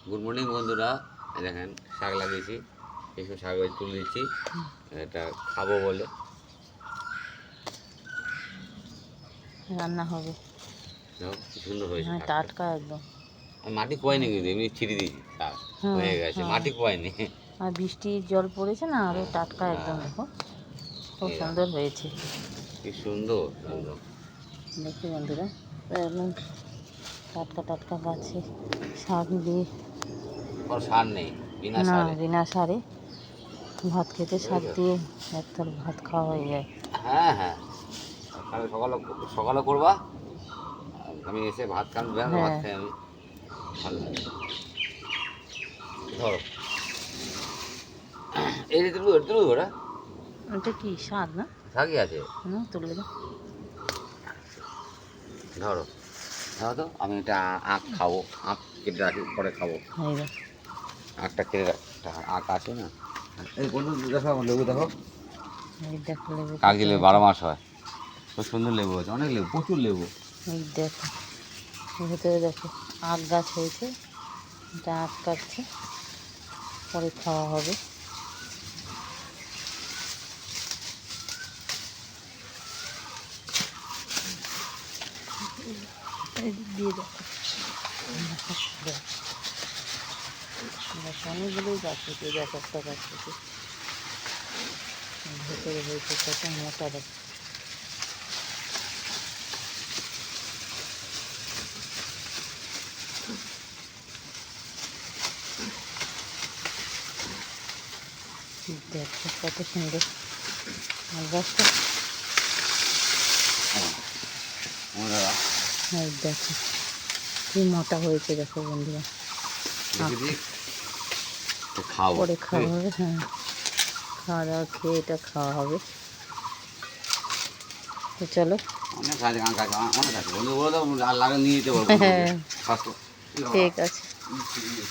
Good morning বন্ধুরা, এই দেখেন শাক লাগিয়েছি, কিছু শাক তুলে দিচ্ছি, এটা খাবো বলে রান্না হবে। কি সুন্দর হয়েছে। হ্যাঁ, টাটকা একদম। মাটি কোয়াইনি, কিন্তু এমনি ছিঁড়ে দিয়েছি, শাক হয়ে গেছে, মাটি কোয়াইনি। আর বৃষ্টির জল পড়েছে না, আরও টাটকা একদম। দেখো খুব সুন্দর হয়েছে, কি সুন্দর একদম। দেখি বন্ধুরা, একদম টাটকা টাটকা গাছে শাক দিয়ে, কোনো সার নেই, বিনা না সারে। বিনা সারে ভাত খেতে শাক দিয়ে একটার ভাত খাওয়া হয়ে যায়। হ্যাঁ হ্যাঁ, সকালে সকালে সকালে করবা, আমি এসে ভাত খান, ভাত হ্যাঁ, খাই আমি, ভালো লাগে। ধরো এই যে তুলবো, তুলবো ওরা ওটা কি শাক না? শাকই আছে, তুলে দাও। ধরো ধরো তো, আমি এটা আখ খাবো, আখ কেটে রাখি, পরে খাবো। এই দেখ, আখটা কেটে রাখতে, আখ আছে না। এই বন্ধু দেখো, আমার লেবু দেখো, এই দেখ লেবু, কাগজি লেবু 12 মাস হয়, খুব সুন্দর লেবু আছে, অনেক লেবু, প্রচুর লেবু। এই দেখো ভেতরে দেখো আখ গাছ হয়েছে, এটা আখ কাটছে, পরে খাওয়া হবে। দিয়ে দেখো অনেকগুলোই গাছ হয়েছে, এক একটা গাছ হয়েছে, ভেতরে হয়েছে কত মোটা। দেখো দেখো কত সুন্দর আখ গাছটা। এই দেখো কি মোটা হয়েছে, দেখো বন্ধুরা, পরে খাওয়া হবে। হ্যাঁ, খাওয়া দাওয়া খেয়ে এটা খাওয়া হবে। তো চলো, অনেক আছে, অনেক আছে বন্ধু, বলে দাও, আর লাগে নিয়ে যেতে পারবো। হ্যাঁ ঠিক আছে।